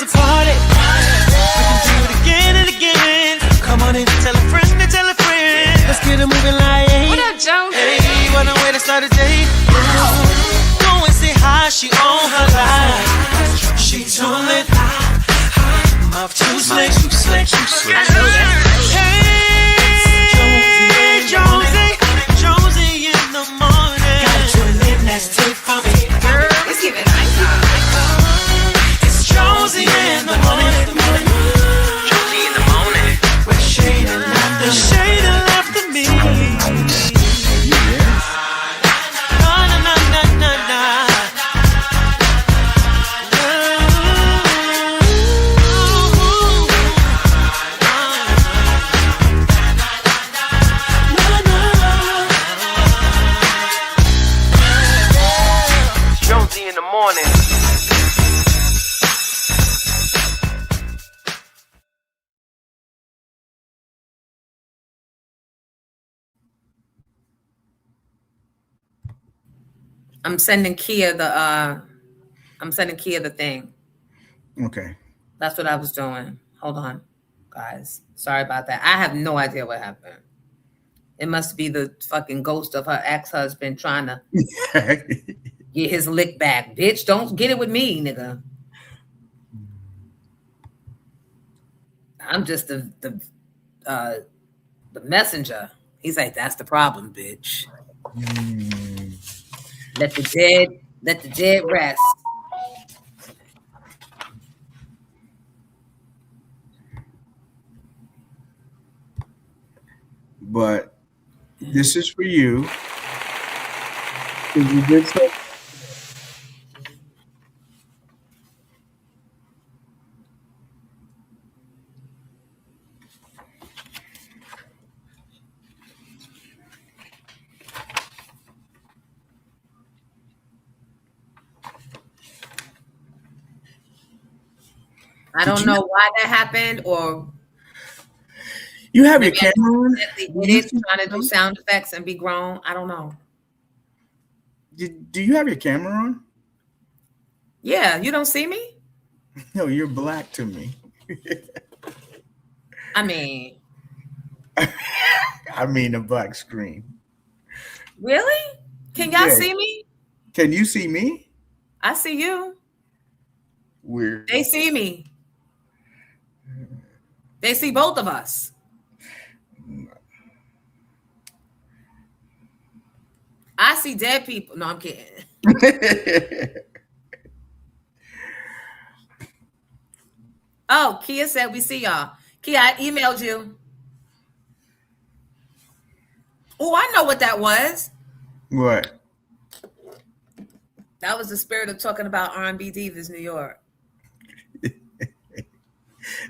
a party. We can do it again and again. Come on in, tell a friend to tell a friend. Let's get it moving like. What up, Jones? Hey, what a way to start a day. Go and say hi, she on her life. She too lit. Mouth too slick. I know that. Hey, Jonesy in the morning. Got to live, let's take from me. Girl, it's giving nice time. It's Jonesy in the morning. Jonesy in the morning. With shade and laughter. Shade and laughter me. Jonesy in the morning. I'm sending Kia the thing. Okay. That's what I was doing. Hold on, guys. Sorry about that. I have no idea what happened. It must be the fucking ghost of her ex-husband trying to get his lick back. Bitch, don't get it with me, nigga. I'm just the messenger. He's like, that's the problem, bitch. Let the dead rest. But this is for you. You did so. I don't know why that happened, or you have your camera on. Trying to do sound effects and be grown. I don't know. Do you have your camera on? Yeah, you don't see me? No, you're black to me. I mean a black screen. Really? Can y'all see me? Can you see me? I see you. Weird. They see me. They see both of us. I see dead people. No, I'm kidding. Oh, Kia said we see y'all. Kia, I emailed you. Oh, I know what that was. What? That was the spirit of talking about R&B Divas New York.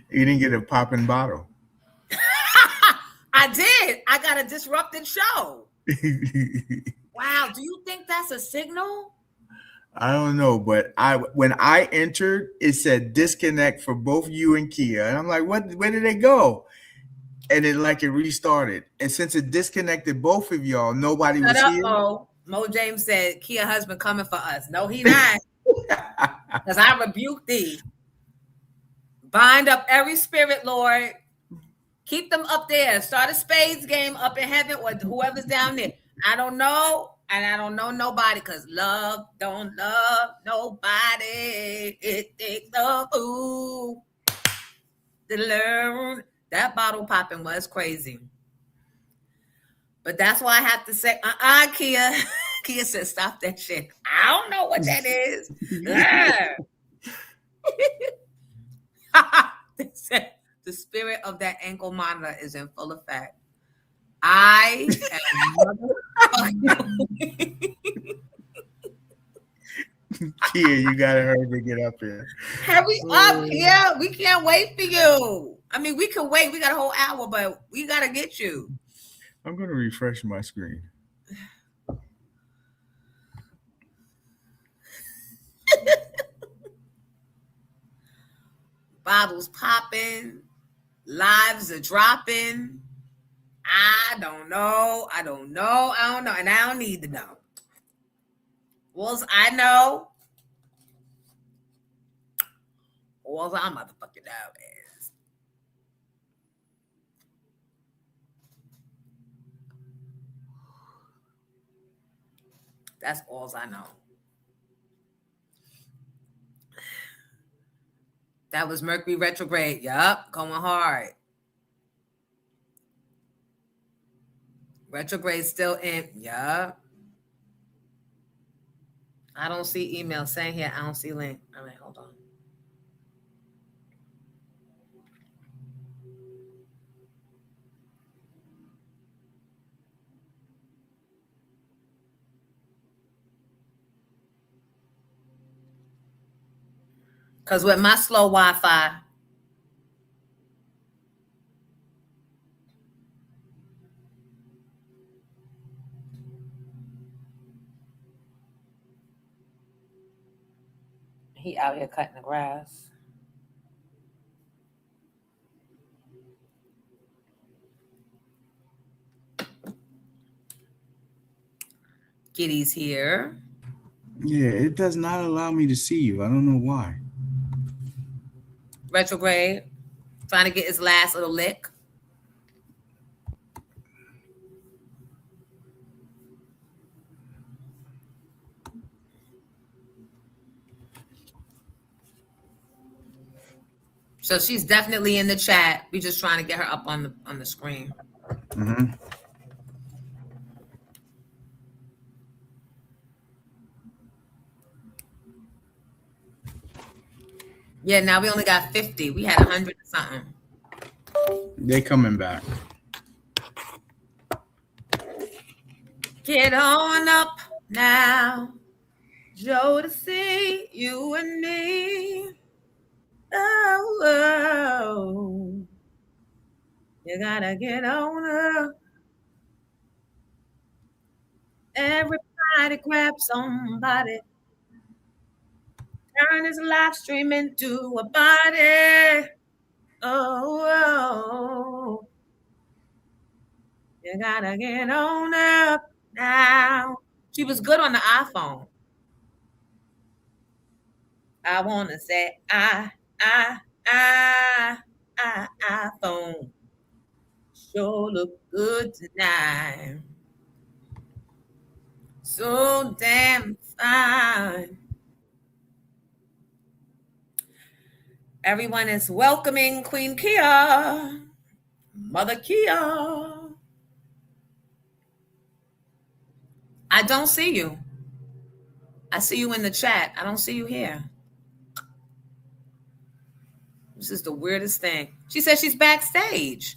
You didn't get a popping bottle. I did. I got a disrupted show. Wow. Do you think that's a signal? I don't know, but when I entered, it said disconnect for both you and Kia. And I'm like, what? Where did they go? And it restarted. And since it disconnected both of y'all, nobody was here. Mo James said, Kia husband coming for us. No, he not. Because I rebuke thee. Bind up every spirit, Lord. Keep them up there. Start a spades game up in heaven or whoever's down there. I don't know. And I don't know nobody because love don't love nobody. It takes a fool to learn. That bottle popping was crazy. But that's why I have to say, Kia. Kia said, stop that shit. I don't know what that is. They said, the spirit of that ankle monitor is in full effect. I am Kia, you gotta hurry to get up here. Hurry up, Kia. We can't wait for you. I mean, we can wait. We got a whole hour, but we gotta get you. I'm gonna refresh my screen. Bottles popping, lives are dropping. I don't know, and I don't need to know. Well, I know all I motherfucking know is that's all I know. That was Mercury retrograde. Yup, going hard. Retrograde still in. Yup. I don't see email saying here. I don't see link. All right, hold on. Because with my slow Wi-Fi, he out here cutting the grass. Giddy's here. Yeah, it does not allow me to see you. I don't know why. Retrograde. Trying to get his last little lick. So she's definitely in the chat. We're just trying to get her up on the screen. Mm-hmm. Yeah, now we only got 50. We had 100 or something. They're coming back. Get on up now, Joe, to see you and me. Oh, you gotta get on up. Everybody grab somebody. Turn this live stream into a body. Oh, you gotta get on up now. She was good on the iPhone. I wanna say I, iPhone. Sure look good tonight. So damn fine. Everyone is welcoming Queen Kia, Mother Kia. I don't see you. I see you in the chat. I don't see you here. This is the weirdest thing. She says she's backstage.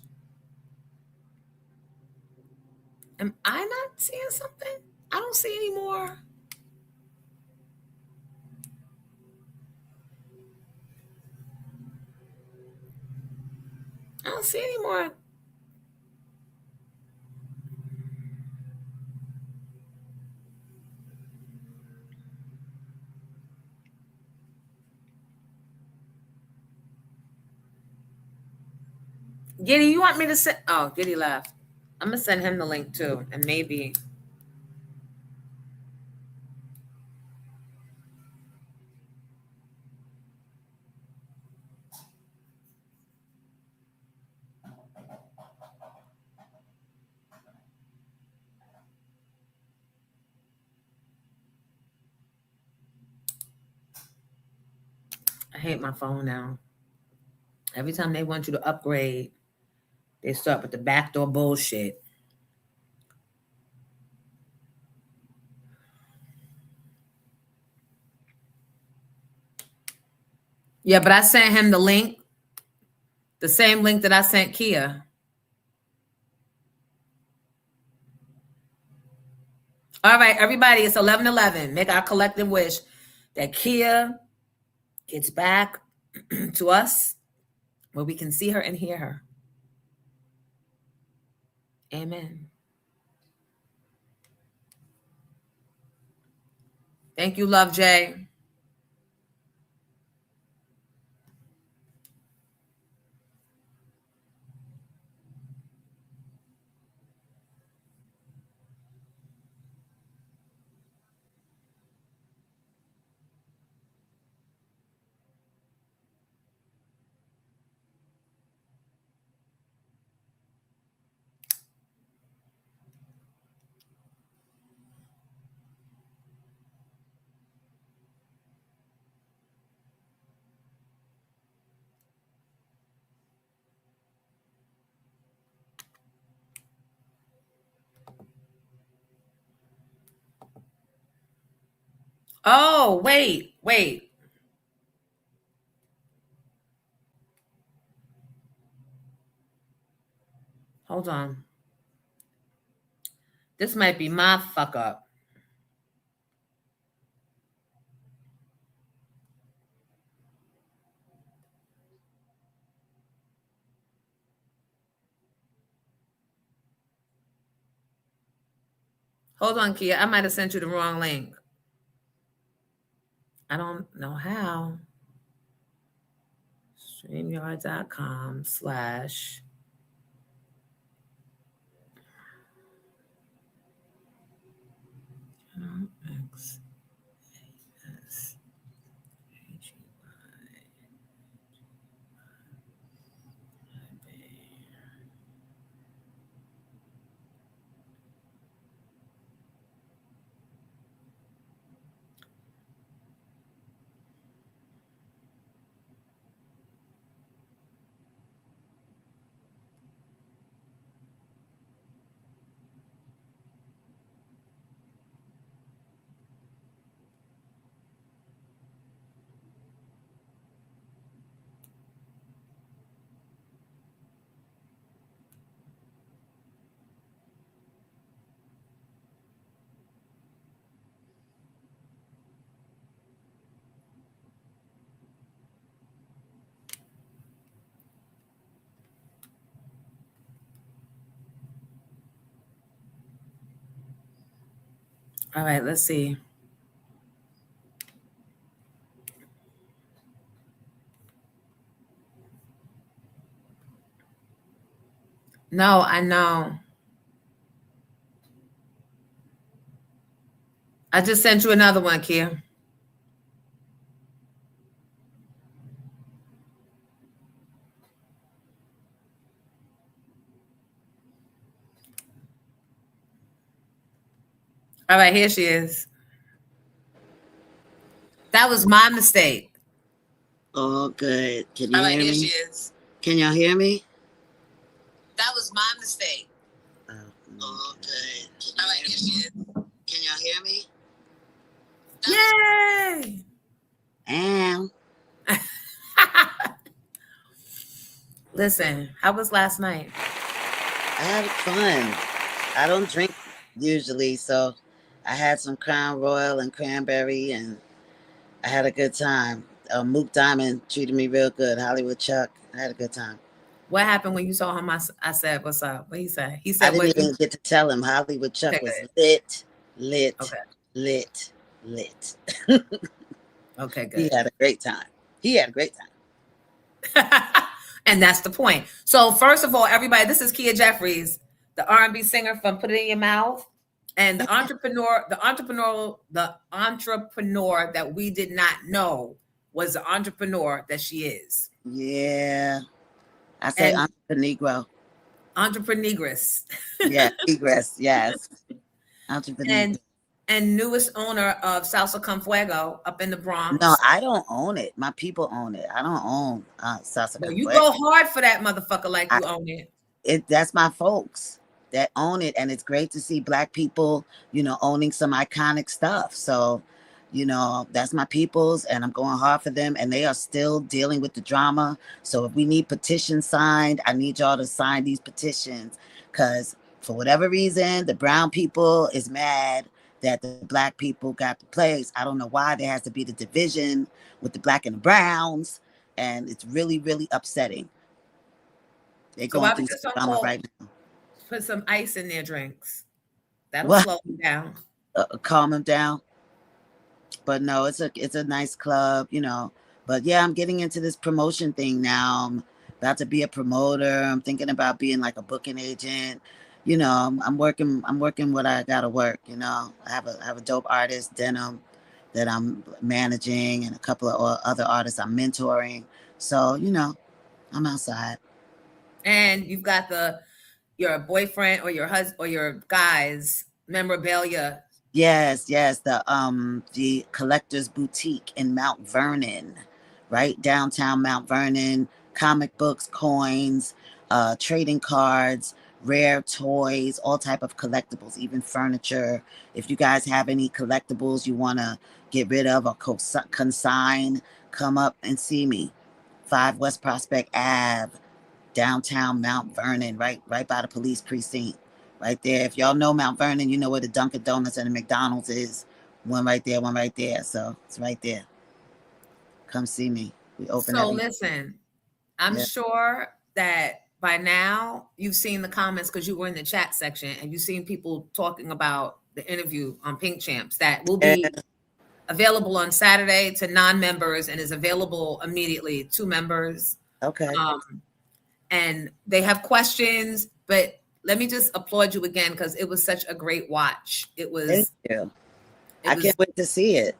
Am I not seeing something? I don't see any more. I don't see any more. Giddy, you want me to send? Oh, Giddy left. I'm going to send him the link too. And maybe. I hate my phone now. Every time they want you to upgrade, they start with the backdoor bullshit. Yeah, but I sent him the link, the same link that I sent Kia. All right, everybody, it's 11:11. Make our collective wish that Kia gets back to us where we can see her and hear her. Amen. Thank you, Love Jay. Oh, wait. Hold on. This might be my fuck up. Hold on, Kia. I might have sent you the wrong link. I don't know how. StreamYard.com/ X. All right, let's see. No, I know. I just sent you another one, Kia. All right, here she is. That was my mistake. Oh, good. Can you All right, hear here me? she is. Can y'all hear me? That was my mistake. Oh, good. All right, here she is. Can y'all hear me? Yay! And Listen, how was last night? I had fun. I don't drink usually, so I had some Crown Royal and cranberry, and I had a good time. Mook Diamond treated me real good. Hollywood Chuck, I had a good time. What happened when you saw him? I said, "What's up?" What he said? He I said, didn't "What?" even get to tell him. Hollywood Chuck Okay, was good. lit. Okay, He good. had a great time. And that's the point. So, first of all, everybody, this is Kia Jeffries, the R&B singer from "Put It in Your Mouth," and the entrepreneur that we did not know was the entrepreneur that she is. Yeah. I say And entrepreneur. entrepreneuress. Yeah, egress. Yes. Entrepreneur. and newest owner of Salsa Con Fuego up in the Bronx. No, I don't own it. My people own it. I don't own Salsa Well, Con you Fuego. go hard for that motherfucker like you own it. That's my folks that own it, and it's great to see Black people, owning some iconic stuff. So, that's my people's, and I'm going hard for them, and they are still dealing with the drama. So if we need petitions signed, I need y'all to sign these petitions, because for whatever reason, the brown people is mad that the Black people got the place. I don't know why there has to be the division with the Black and the browns, and it's really, really upsetting. They're So going why we through just some don't drama right now. put some ice in their drinks? That'll What? slow them down. Calm them down. But no, it's a nice club, But yeah, I'm getting into this promotion thing now. I'm about to be a promoter. I'm thinking about being like a booking agent. I'm working what I gotta work. I have a dope artist, Denim, that I'm managing, and a couple of other artists I'm mentoring. So I'm outside. And you've got your boyfriend or your husband or your guy's memorabilia. Yes, the Collector's Boutique in Mount Vernon, right downtown Mount Vernon. Comic books, coins, trading cards, rare toys, all type of collectibles, even furniture. If you guys have any collectibles you want to get rid of or consign, come up and see me. 5 West Prospect Ave, downtown Mount Vernon, right by the police precinct. Right there. If y'all know Mount Vernon, you know where the Dunkin' Donuts and the McDonald's is. One right there, one right there. So it's right there. Come see me. We open So every. listen, I'm sure that by now you've seen the comments because you were in the chat section and you've seen people talking about the interview on Pink Champs that will be available on Saturday to non-members and is available immediately to members. Okay. And they have questions, but let me just applaud you again because it was such a great watch. It was. Thank you. I can't wait to see it.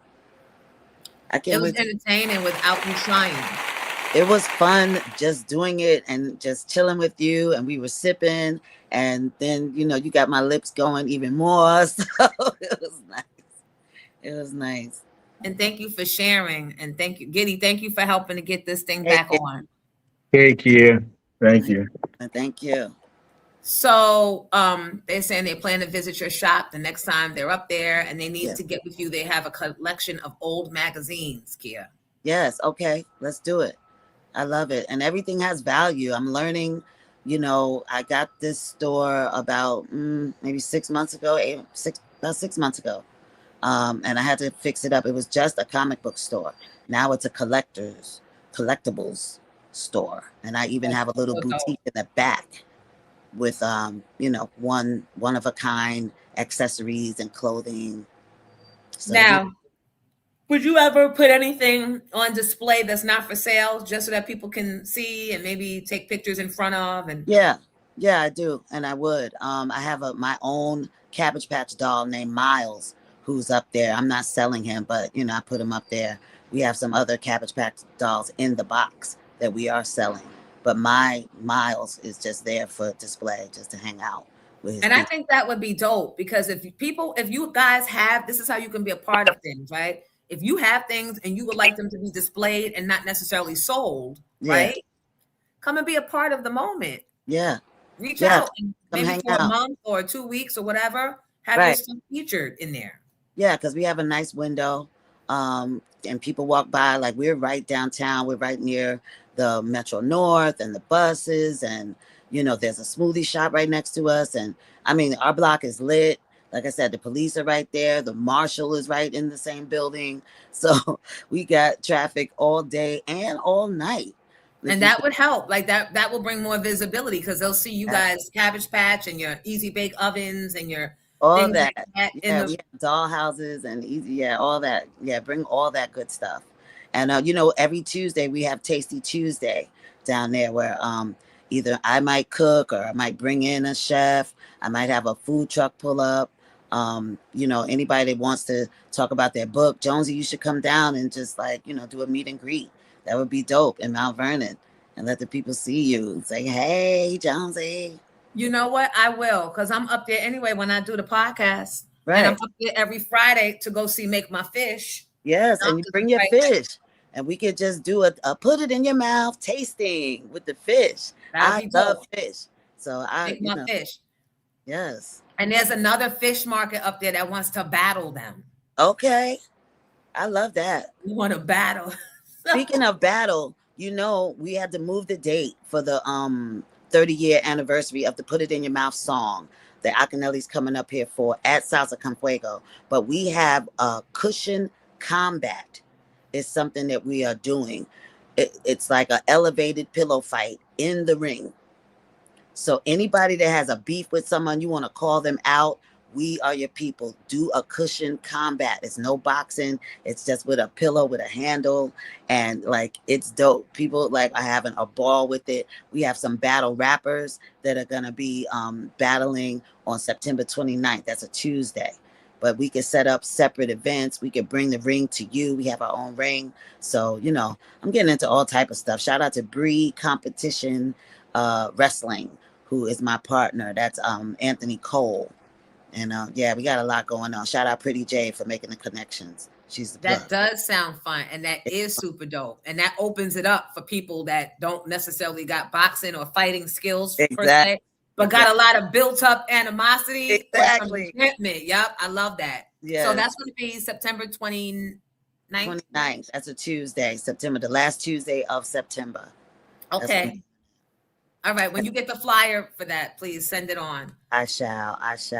It was entertaining without you trying. It was fun just doing it and just chilling with you, and we were sipping, and then you got my lips going even more. So it was nice. It was nice. And thank you for sharing, and thank you, Giddy. Thank you for helping to get this thing back on. Hey, Kia. Thank you. Thank you. So they're saying they plan to visit your shop the next time they're up there, and they need to get with you. They have a collection of old magazines, Kia. Yes. Okay. Let's do it. I love it. And everything has value. I'm learning, I got this store about maybe 6 months ago, about 6 months ago. And I had to fix it up. It was just a comic book store. Now it's a collectibles store. And I even have a little boutique in the back with, one of a kind accessories and clothing. So now, would you ever put anything on display that's not for sale just so that people can see and maybe take pictures in front of? And yeah, I do. And I would. I have my own Cabbage Patch doll named Miles who's up there. I'm not selling him, but I put him up there. We have some other Cabbage Patch dolls in the box that we are selling. But my Miles is just there for display, just to hang out with his I think that would be dope because if you guys have, this is how you can be a part of things, right? If you have things and you would like them to be displayed and not necessarily sold, right? Come and be a part of the moment. Yeah. Reach out and maybe for a month or 2 weeks or whatever, have your stuff featured in there. Yeah, because we have a nice window. And people walk by, like we're right downtown. We're right near the Metro North and the buses. And, there's a smoothie shop right next to us. And I mean, our block is lit. Like I said, the police are right there. The marshal is right in the same building. So we got traffic all day and all night. And that would help. Like that will bring more visibility because they'll see you guys Cabbage Patch and your Easy Bake Ovens and your all that. We have doll houses and all that. Yeah, bring all that good stuff. And every Tuesday we have Tasty Tuesday down there where either I might cook or I might bring in a chef. I might have a food truck pull up. Anybody that wants to talk about their book, Jonesy, you should come down and just do a meet and greet. That would be dope in Mount Vernon and let the people see you and say, hey, Jonesy. You know what? I will, because I'm up there anyway when I do the podcast. Right. And I'm up there every Friday to go see Make My Fish. Yes, and you bring your fish. And we could just do a put it in your mouth tasting with the fish. I love fish. So Make My Fish. Yes. And there's another fish market up there that wants to battle them. Okay. I love that. You want to battle. Speaking of battle, we had to move the date for the 30-year anniversary of the Put It in Your Mouth song that Akinelli's coming up here for at Salsa Con Fuego. But we have a cushion combat. It's something that we are doing. It's like an elevated pillow fight in the ring. So anybody that has a beef with someone, you want to call them out, we are your people. Do a cushion combat. It's no boxing. It's just with a pillow with a handle. And it's dope. People are having a ball with it. We have some battle rappers that are going to be battling on September 29th. That's a Tuesday. But we could set up separate events. We could bring the ring to you. We have our own ring. So, I'm getting into all type of stuff. Shout out to Bree Competition Wrestling, who is my partner. That's Anthony Cole. And we got a lot going on. Shout out Pretty J for making the connections. That does sound fun. And that is super dope. And that opens it up for people that don't necessarily got boxing or fighting skills per se, but got a lot of built up animosity. Exactly. Yep. I love that. Yeah. So that's going to be September 29th. 29th? 29th. That's a Tuesday, September, the last Tuesday of September. Okay. All right. When you get the flyer for that, please send it on. I shall. So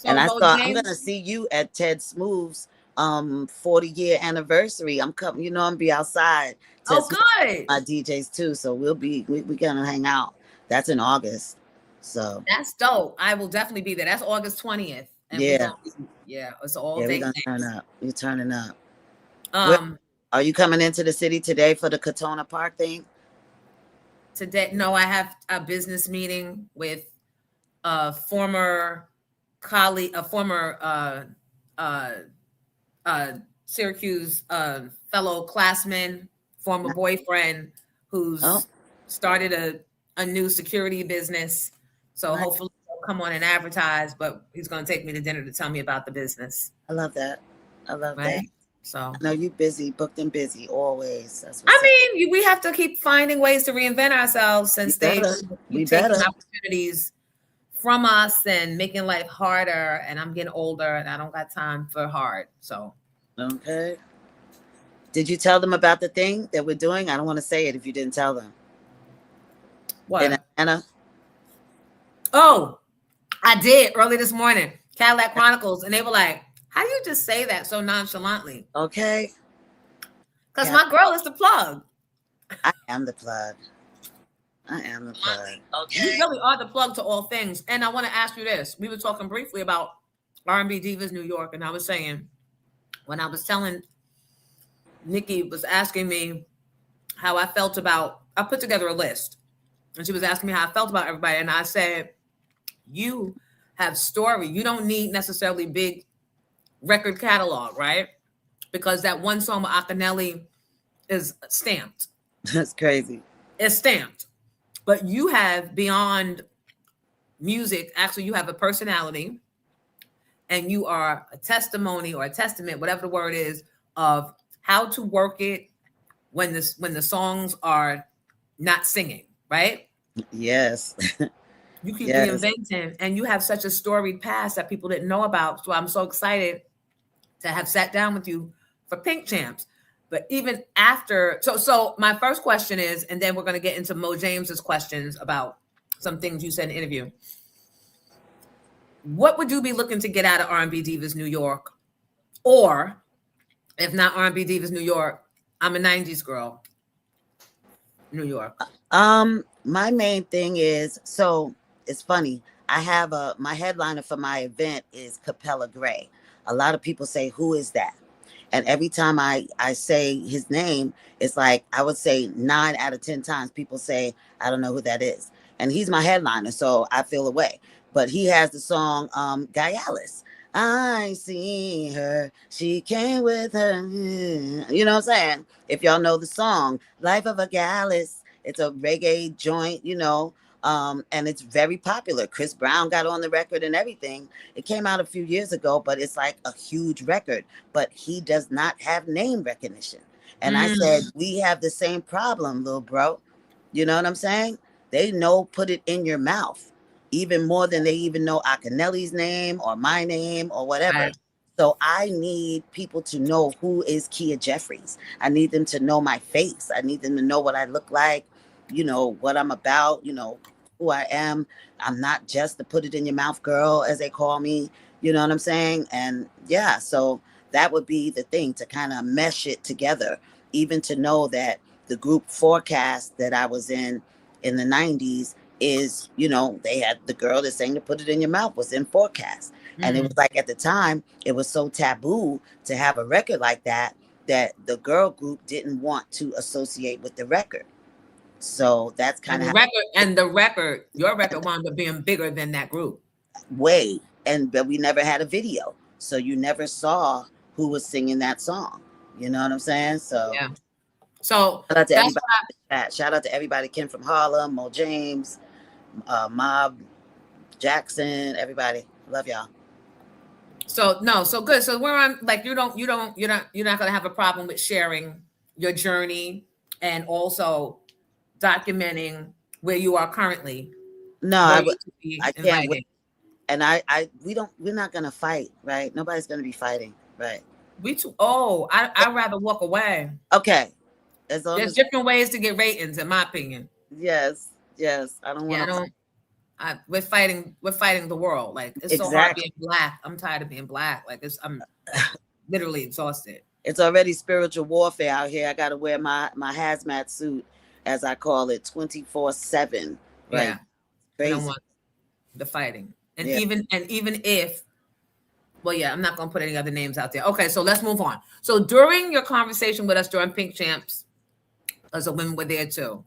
And Mo I'm James, gonna see you at Ted Smooth's 40-year anniversary. I'm coming, I'm gonna be outside. Ted Smooth, good. my DJs too. So we gonna hang out. That's in August. So That's dope. I will definitely be there. That's August 20th. And yeah. It's all Yeah, day. we're gonna turn up. You're turning up. Um Are you coming into the city today for the Katona Park thing? Today, no, I have a business meeting with a former colleague, a former Syracuse fellow classman, former boyfriend, who's started a new security business. So hopefully he'll come on and advertise, but he's going to take me to dinner to tell me about the business. I love that. That. So I know you busy, booked and busy always. That's we have to keep finding ways to reinvent ourselves since they keep taking opportunities from us and making life harder. And I'm getting older and I don't got time for hard. So okay. Did you tell them about the thing that we're doing? I don't want to say it if you didn't tell them. What? Anna? Oh, I did early this morning. Cadillac Chronicles, and they were like, "How do you just say that so nonchalantly?" Okay. Because my girl is the plug. I am the plug. Okay. You really are the plug to all things. And I want to ask you this. We were talking briefly about R&B Divas New York, and I was saying, when I was telling Nikki was asking me how I felt about, I put together a list, and she was asking me how I felt about everybody, and I said, you have story. You don't need necessarily big record catalog, right? Because that one song with Akinelli is stamped. That's crazy. It's stamped. But you have beyond music, actually you have a personality, and you are a testimony or a testament, whatever the word is, of how to work it when the songs are not singing, right? Yes. You keep reinventing, and you have such a storied past that people didn't know about. So I'm so excited to have sat down with you for Pink Champs. But even after, so my first question is, and then we're going to get into Mo James's questions about some things you said in the interview. What would you be looking to get out of R&B Divas New York? Or if not R&B Divas New York, I'm a 90s girl, New York. My main thing is, so it's funny. I have my headliner for my event is Capella Gray. A lot of people say, who is that? And every time I say his name, it's like, I would say 9 out of 10 times people say, I don't know who that is. And he's my headliner, so I feel away. But he has the song Gyalis. I see her, she came with her. You know what I'm saying? If y'all know the song, Life of a Gallus, it's a reggae joint, and it's very popular. Chris Brown got on the record and everything. It came out a few years ago, but it's like a huge record. But he does not have name recognition. And I said, we have the same problem, little bro. You know what I'm saying? They know put it in your mouth even more than they even know Akinelli's name or my name or whatever. Right. So I need people to know who is Kia Jeffries. I need them to know my face. I need them to know what I look like, what I'm about, who I am. I'm not just the put it in your mouth girl, as they call me. You know what I'm saying? And yeah, so that would be the thing, to kind of mesh it together, even to know that the group Forecast that I was in the 90s is, they had the girl that sang to Put It In Your Mouth was in Forecast. And it was like, at the time, it was so taboo to have a record like that the girl group didn't want to associate with the record. So that's kind of your record wound up being bigger than that group. Way. But we never had a video. So you never saw who was singing that song. You know what I'm saying? So yeah. So shout out to everybody. Shout out to everybody. Kim from Harlem, Mo James, Mob, Jackson, everybody. Love y'all. So good. So we're on, like, you're not gonna have a problem with sharing your journey and also documenting where you are currently. No, I can't. And we're not gonna fight, right? Nobody's gonna be fighting, right? We too. Oh, I'd rather walk away. Okay, as long There's as different ways to get ratings, in my opinion. yes, yes. I don't Yeah, want I to don't. We're fighting. We're fighting the world. Like it's so hard exactly. being black. I'm tired of being black. Like I'm literally exhausted. It's already spiritual warfare out here. I got to wear my hazmat suit, as I call it, 24/7. Right, Yeah, we don't crazy. want the fighting. Yeah, And even if, well, yeah, I'm not gonna put any other names out there. Okay, so let's move on. So during your conversation with us during Pink Champs, as a women were there too,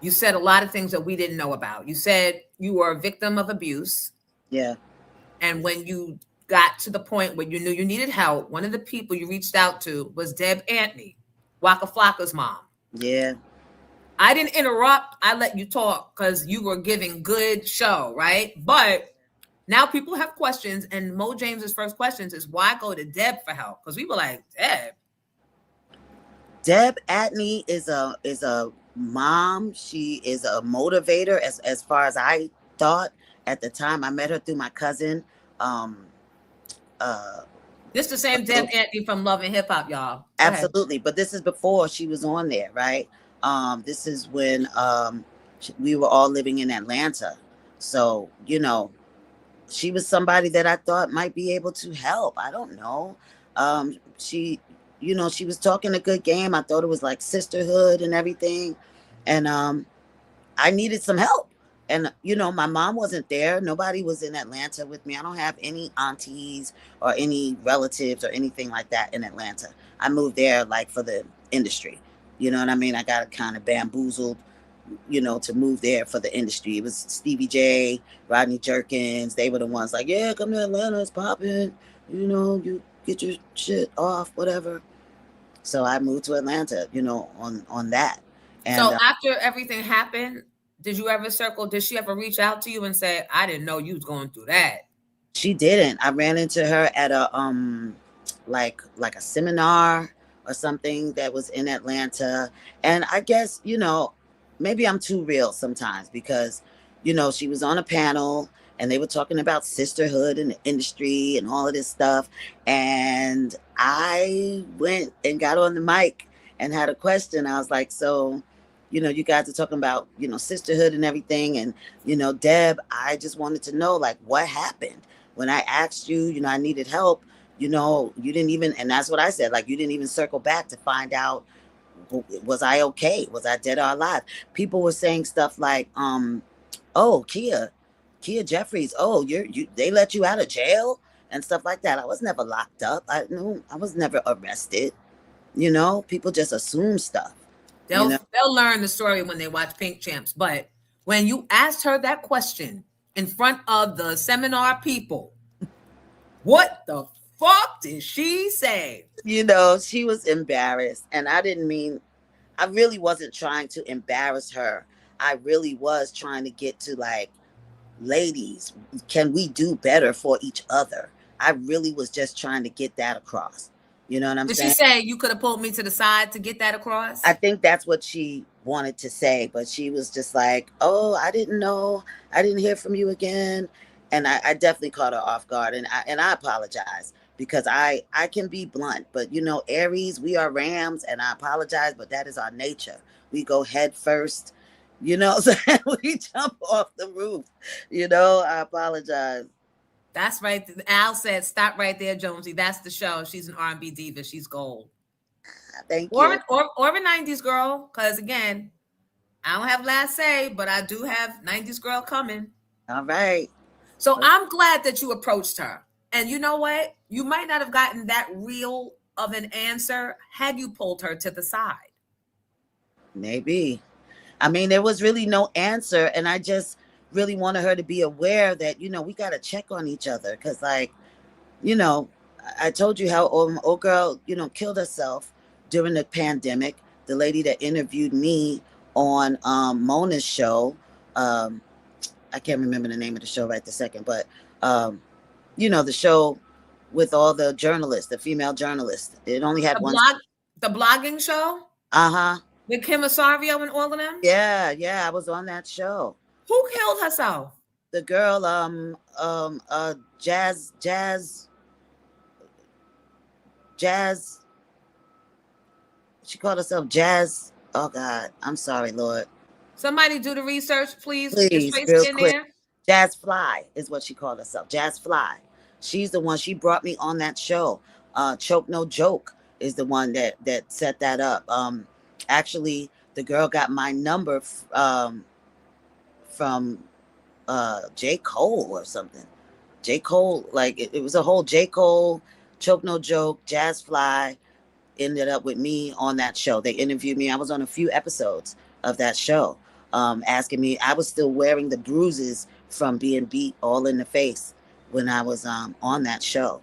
you said a lot of things that we didn't know about. You said you were a victim of abuse, yeah, and when you got to the point where you knew you needed help, one of the people you reached out to was Deb Antony, Waka Flocka's mom. yeah. I didn't interrupt. I let you talk because you were giving good show, right? But now people have questions, and Mo James's first questions is why go to Deb for help? Because we were like, Deb. Deb Atney is a mom. She is a motivator as far as I thought at the time. I met her through my cousin. Um This the same Deb Antony from Love and Hip Hop, y'all. Go ahead. absolutely, but this is before she was on there, right? This is when we were all living in Atlanta. So, she was somebody that I thought might be able to help. I don't know. She, she was talking a good game. I thought it was like sisterhood and everything. And I needed some help. And, my mom wasn't there. Nobody was in Atlanta with me. I don't have any aunties or any relatives or anything like that in Atlanta. I moved there like for the industry. You know what I mean? I got kind of bamboozled, to move there for the industry. It was Stevie J, Rodney Jerkins. They were the ones like, yeah, come to Atlanta, it's popping. You get your shit off, whatever. So I moved to Atlanta, on that. And So after everything happened, did you ever circle? Did she ever reach out to you and say, I didn't know you was going through that? she didn't. I ran into her at a like a seminar or something that was in Atlanta. And I guess, maybe I'm too real sometimes because, she was on a panel and they were talking about sisterhood in the industry and all of this stuff. And I went and got on the mic and had a question. I was like, so, you guys are talking about, sisterhood and everything. And, Deb, I just wanted to know, like, what happened when I asked you, I needed help, you didn't even, and that's what I said, like, you didn't even circle back to find out, was I okay? Was I dead or alive? People were saying stuff like, oh, Kia Jeffries, oh, they let you out of jail and stuff like that. I was never locked up. I was never arrested. People just assume stuff. They'll learn the story when they watch Pink Champs. But when you asked her that question in front of the seminar people, what the fuck did she say? She was embarrassed. And I really wasn't trying to embarrass her. I really was trying to get to like, ladies, can we do better for each other? I really was just trying to get that across. You know what I'm saying? Did she say you could have pulled me to the side to get that across? I think that's what she wanted to say, but she was just like, oh, I didn't know. I didn't hear from you again. And I definitely caught her off guard. And I apologize because I can be blunt, but Aries, we are Rams, and I apologize, but that is our nature. We go head first, so we jump off the roof, I apologize. That's right. Al said, stop right there, Jonesy. That's the show. She's an R&B diva. She's gold. Thank you. Or a 90s girl, because again, I don't have last say, but I do have 90s girl coming. All right. So I'm glad that you approached her. And you know what? You might not have gotten that real of an answer had you pulled her to the side. Maybe. I mean, there was really no answer. And I just really wanted her to be aware that, we got to check on each other. Because, like, I told you how old girl, killed herself during the pandemic. The lady that interviewed me on Mona's show. I can't remember the name of the show right this second. But, the show with all the journalists, the female journalists. It only had the blogging show? Uh-huh. With Kim Osario and all of them? Yeah, I was on that show. Who killed herself? The girl, Jazz Jazz. She called herself Jazz. Oh God, I'm sorry, Lord. Somebody do the research, please. Is Please, Tracy real in quick. there? Jazz Fly is what she called herself. Jazz Fly. She's the one. She brought me on that show. Choke No Joke is the one that set that up. Actually, the girl got my number from J. Cole or something. J. Cole, like it was a whole J. Cole, Choke No Joke, Jazz Fly ended up with me on that show. They interviewed me. I was on a few episodes of that show, asking me. I was still wearing the bruises from being beat all in the face when I was on that show.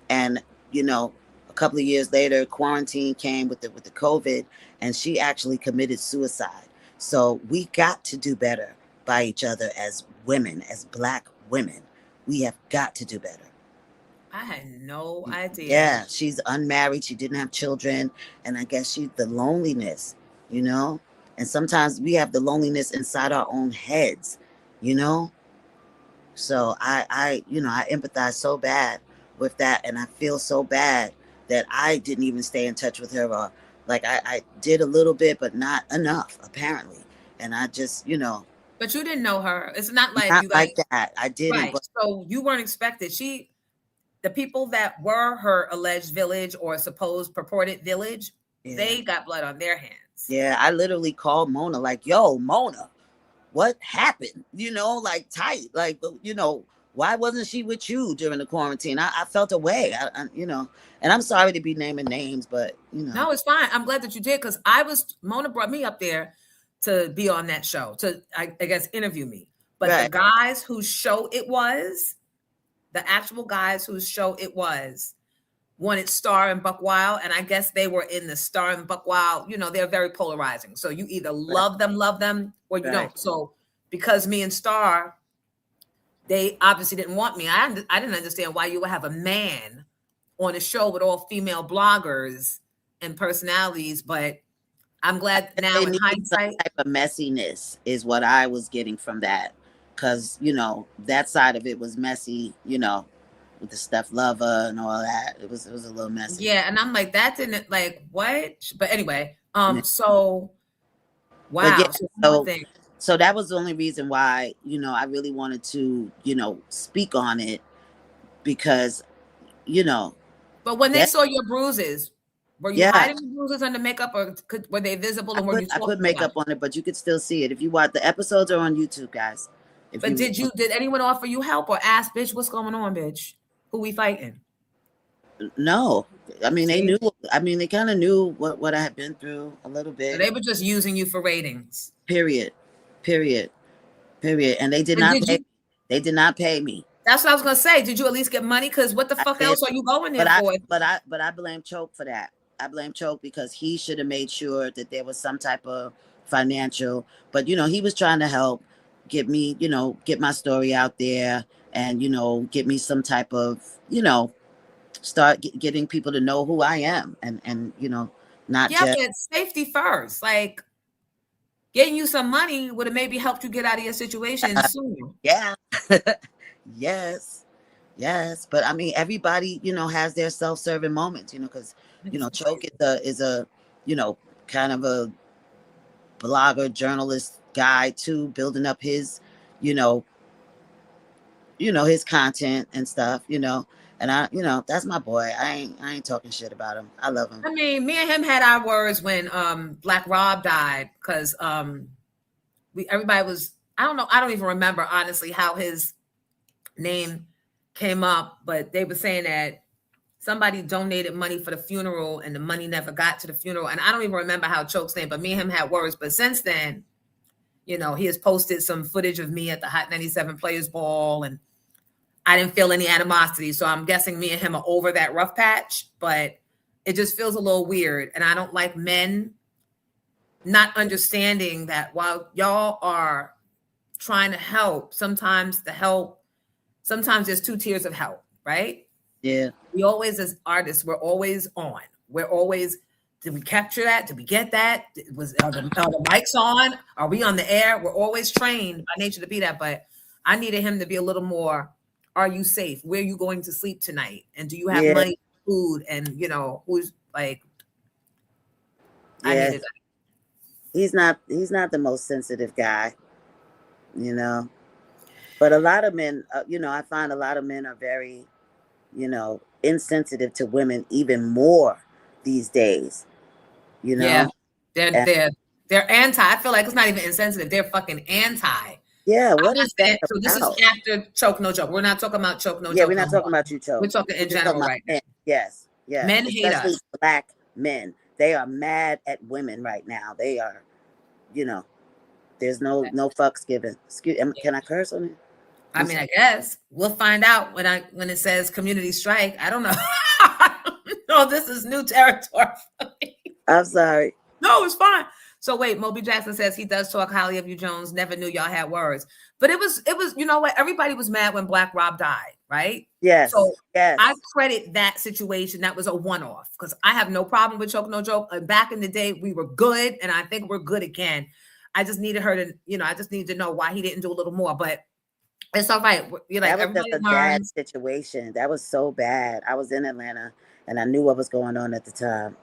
And you know, a couple of years later, quarantine came with the COVID, and she actually committed suicide. So we got to do better by each other as women, as Black women. We have got to do better. I had no idea. Yeah, she's unmarried. She didn't have children. And I guess the loneliness, you know? And sometimes we have the loneliness inside our own heads, you know? So I empathize so bad with that. And I feel so bad that I didn't even stay in touch with her. Or like I did a little bit, but not enough, apparently. And I just, But you didn't know her. It's not like not you guys. like that. I didn't. Right. But So you weren't expected. The people that were her alleged village or supposed purported village, they got blood on their hands. Yeah, I literally called Mona like, yo, Mona, what happened? Like tight. Like, why wasn't she with you during the quarantine? I felt away, and I'm sorry to be naming names, but, No, it's fine. I'm glad that you did because Mona brought me up there to be on that show, to, I guess, interview me. But Right. The guys whose show it was, the actual guys whose show it was, wanted Star and Buck Wild, and I guess they were in the Star and Buck Wild. They're very polarizing. So you either love them, or you don't. So because me and Star, they obviously didn't want me. I didn't understand why you would have a man on a show with all female bloggers and personalities, but I'm glad now in hindsight. Some type of messiness is what I was getting from that, because that side of it was messy. With the Steph Lover and all that, it was a little messy. Yeah, and I'm like, that didn't what? But anyway, so wow. Yeah, so that was the only reason why I really wanted to speak on it, because But when they saw your bruises, were you hiding the bruises under makeup, or were they visible? And I put makeup on it, but you could still see it if you watch. The episodes are on YouTube, guys. But did anyone offer you help or ask, bitch, what's going on, bitch? Who we fighting? No. I mean, they knew. I mean, they kind of knew what I had been through a little bit. So they were just using you for ratings. Period. And they did not pay. They did not pay me. That's what I was gonna say. Did you at least get money? Because what the fuck else are you going there for? But I blame Choke for that. I blame Choke because he should have made sure that there was some type of financial. But he was trying to help get me, get my story out there, and get me some type of, start getting people to know who I am, and not just. But safety first. Like getting you some money would have maybe helped you get out of your situation sooner. Yeah. Yes. But I mean, everybody, has their self-serving moments, because Choke is a kind of a blogger, journalist guy too, building up his his content and stuff, and I that's my boy. I ain't talking shit about him. I love him. I mean, me and him had our words when Black Rob died, because everybody was, I don't even remember honestly how his name came up, but they were saying that somebody donated money for the funeral and the money never got to the funeral. And I don't even remember how Choke's name, but me and him had words. But since then, he has posted some footage of me at the Hot 97 Players Ball, and I didn't feel any animosity. So I'm guessing me and him are over that rough patch, but it just feels a little weird. And I don't like men not understanding that while y'all are trying to help, sometimes there's two tiers of help, right? Yeah. We always, as artists, we're always on. We're always, did we capture that? Did we get that? Are the mics on? Are we on the air? We're always trained by nature to be that. But I needed him to be a little more, are you safe? Where are you going to sleep tonight? And do you have money food, and who's like, I Yeah, hated that. he's not the most sensitive guy, you know. But a lot of men, I find a lot of men are very, insensitive to women even more these days, Yeah, they're And they're they're anti. I feel like it's not even insensitive. They're fucking anti. yeah, I'm what not is that saying, so this is about? after Choke No Joke. We're not talking about Choke No Yeah, Joke we're no not more. talking about you, We're Choke. talking We're in just talking general about right now. men. Yes, yes. Men hate Especially us. black men. They are mad at women right now. They are, there's no fucks given. Can I curse on it? I mean, I guess we'll find out when it says community strike. I don't know. No, this is new territory for me. I'm sorry. No, it's fine. So wait, Moby Jackson says he does talk highly of you, Jones. Never knew y'all had words. But it was, you know what? Everybody was mad when Black Rob died, right? Yes. So yes. I credit that situation. That was a one-off because I have no problem with Choke No Joke. Back in the day, we were good, and I think we're good again. I just needed her to, I just needed to know why he didn't do a little more. But it's all right. You're like, that was just a bad situation. That was so bad. I was in Atlanta, and I knew what was going on at the time,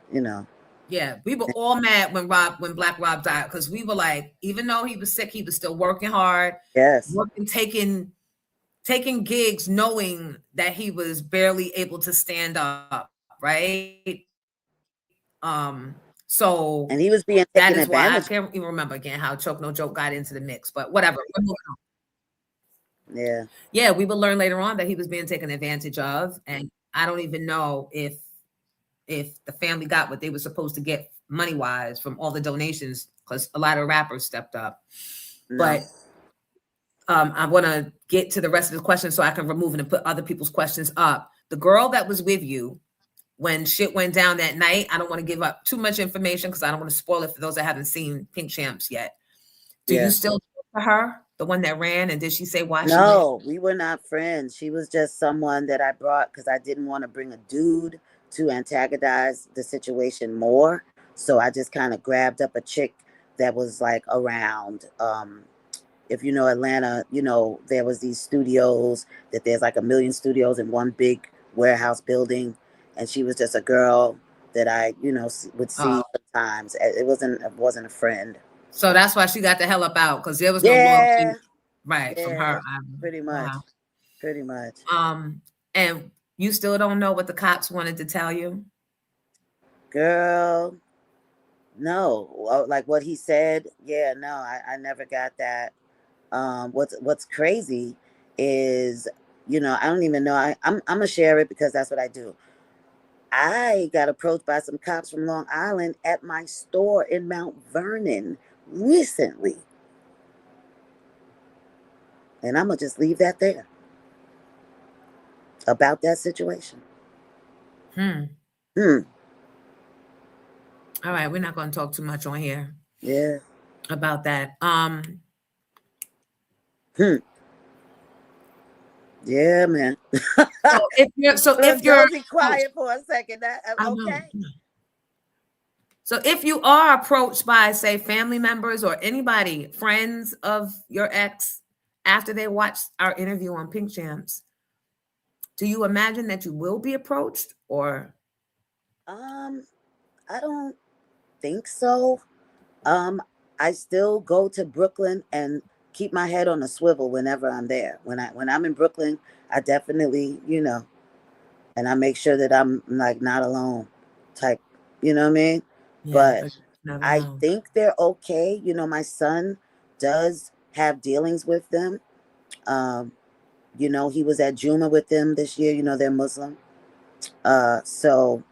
Yeah, we were all mad when Black Rob died because we were like, even though he was sick, he was still working hard. Yes. Working, taking gigs, knowing that he was barely able to stand up, right? So and he was being taken advantage. Why I can't even remember again how Choke No Joke got into the mix, but whatever. We're moving on. Yeah, we will learn later on that he was being taken advantage of, and I don't even know if the family got what they were supposed to get money wise from all the donations because a lot of rappers stepped up. No. But I want to get to the rest of the questions so I can remove and put other people's questions up. The girl that was with you when shit went down that night, I don't want to give up too much information because I don't want to spoil it for those that haven't seen Pink Champs yet. Do you still talk to her, the one that ran, and did she say why? No, we were not friends. She was just someone that I brought because I didn't want to bring a dude to antagonize the situation more. So I just kind of grabbed up a chick that was like around. If you know Atlanta, there was these studios that there's like 1 million studios in one big warehouse building. And she was just a girl that I, would see sometimes. It wasn't a friend. So that's why she got the hell up out because there was no loyalty, right, from her. Pretty much. Wow. Pretty much. And you still don't know what the cops wanted to tell you? Girl, no. Like what he said, no, I never got that. What's crazy is, I don't even know. I'm gonna share it because that's what I do. I got approached by some cops from Long Island at my store in Mount Vernon recently. And I'm going to just leave that there about that situation. All right. We're not going to talk too much on here. Yeah. About that. Yeah, man. So if you're be quiet for a second, okay. So if you are approached by, say, family members or anybody, friends of your ex, after they watch our interview on Pink Champs, do you imagine that you will be approached or? I don't think so. I still go to Brooklyn and keep my head on a swivel whenever I'm there. When I'm in Brooklyn, I definitely, and I make sure that I'm like not alone type, you know what I mean? Yeah, but I think they're okay. My son does have dealings with them. He was at Juma with them this year, they're Muslim. So,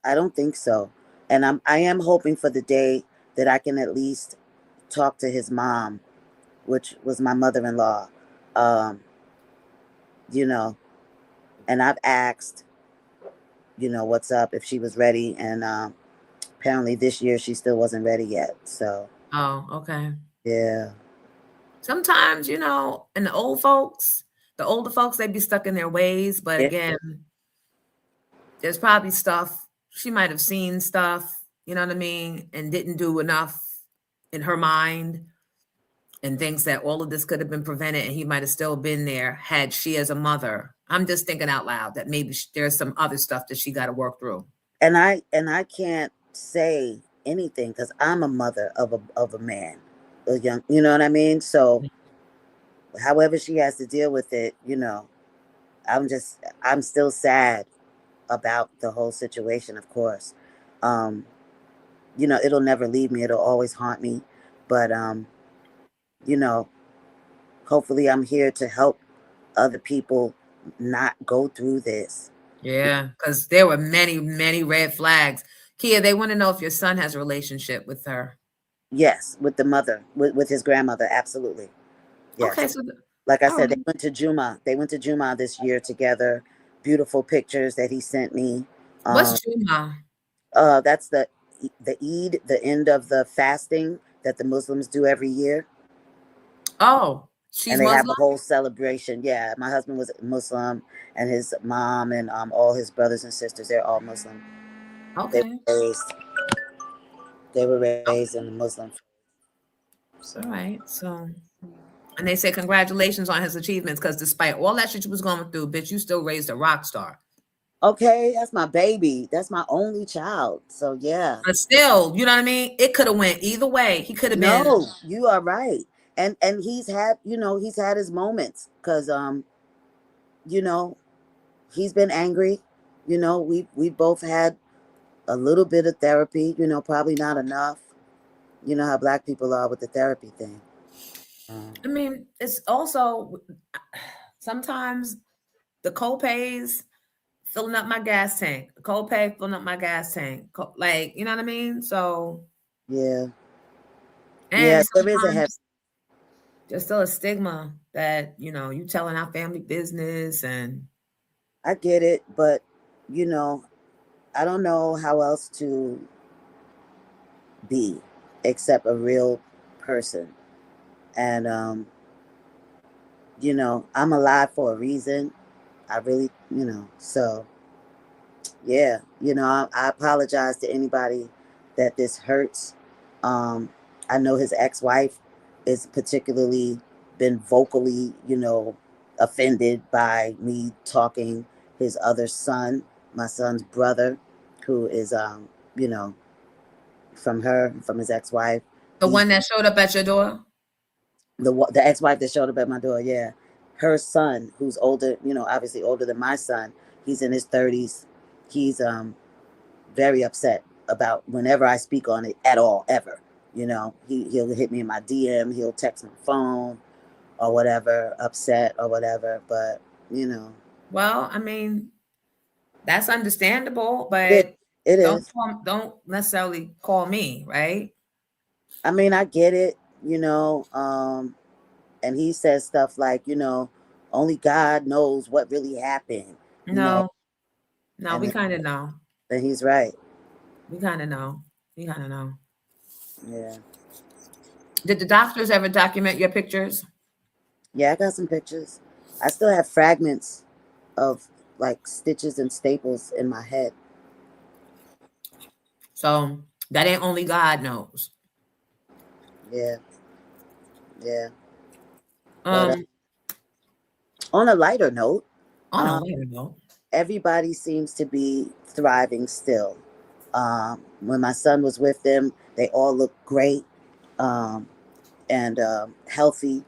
I don't think so. And I am hoping for the day that I can at least talk to his mom, which was my mother-in-law. And I've asked, what's up, if she was ready. And apparently this year she still wasn't ready yet. So. Oh, okay. Yeah. Sometimes, and the older folks, they be stuck in their ways. But again, there's probably stuff she might have seen stuff, you know what I mean, and didn't do enough in her mind. and thinks that all of this could have been prevented and he might have still been there had she as a mother. I'm just thinking out loud that maybe there's some other stuff that she got to work through. And I can't say anything because I'm a mother of a man, a young, you know what I mean? So however she has to deal with it, you know, I'm still sad about the whole situation, of course. You know, it'll never leave me. It'll always haunt me. But you know, hopefully I'm here to help other people not go through this. Yeah, because there were many, many red flags. Kia, they want to know if your son has a relationship with her. Yes, with the mother, with his grandmother, absolutely. Yes. Okay, so Like I oh, said, they went to Juma. They went to Juma this year together. Beautiful pictures that he sent me. what's Juma? That's the Eid, the end of the fasting that the Muslims do every year. Oh, she's And they have a Muslim? whole celebration. Yeah, my husband was Muslim, and his mom and all his brothers and sisters, they're all Muslim. They Okay. were raised, they were raised in the Muslim. So. All right. So, and they say congratulations on his achievements because despite all that shit you was going through, bitch, you still raised a rock star. Okay, that's my baby. That's my only child. So yeah. But still, you know what I mean? It could have went either way. He could have been. No, you are right. And he's had, you know, he's had his moments because you know, he's been angry. You know, we both had a little bit of therapy, you know, probably not enough. You know how black people are with the therapy thing. I mean, it's also sometimes the co-pays filling up my gas tank, co-pay filling up my gas tank, like, you know what I mean? So, Yeah. Yeah, and there is a heavy. sometimes there's still a stigma that, you know, you telling our family business and. I get it, but you know, I don't know how else to be except a real person. And you know, I'm alive for a reason. I really, you know, so yeah, you know, I apologize to anybody that this hurts. I know his ex-wife is particularly been vocally, you know, offended by me talking his other son, my son's brother, who is, you know, from his ex-wife. The one that showed up at your door? The ex-wife that showed up at my door, yeah. Her son, who's older, you know, obviously older than my son, he's in his 30s. He's very upset about whenever I speak on it at all, ever. You know, he'll hit me in my DM, he'll text my phone or whatever, upset or whatever. But you know, Well, I mean, that's understandable, it but it is. don't necessarily call me, right? I mean, I get it, you know. And he says stuff like, you know, only God knows what really happened, you know. No, we And kind of know. then he's right. We kind of know. We kind of know. Yeah. Did the doctors ever document your pictures? Yeah, I got some pictures. I still have fragments of like stitches and staples in my head. So that ain't only God knows. Yeah. Yeah. But Um, on a lighter note, oh no, I don't know. everybody seems to be thriving still. When my son was with them, they all looked great and healthy,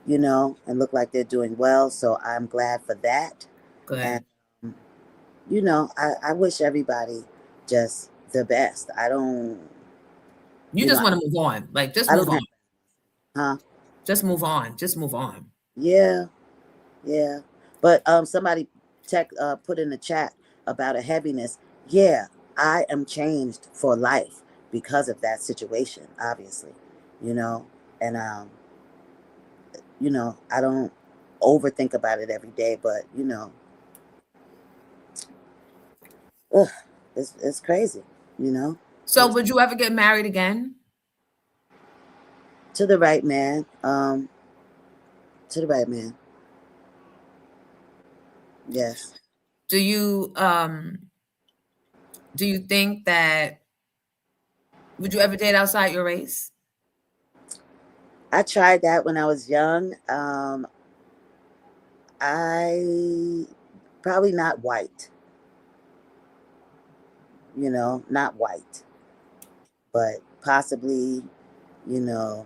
you know, and look like they're doing well. So I'm glad for that. Good. And, you know, I wish everybody just the best. I don't. You just want to move on. Like, just I move don't on. have, huh? Just move on. Just move on. Yeah. Yeah. But somebody put in the chat about a heaviness. Yeah, I am changed for life because of that situation, obviously. You know, and you know, I don't overthink about it every day, but you know, ugh, it's crazy, you know. So, would you ever get married again? To the right man. To the right man. Yes. Do you think that would you ever date outside your race? I tried that when I was young. I probably not white, not white, but possibly, you know,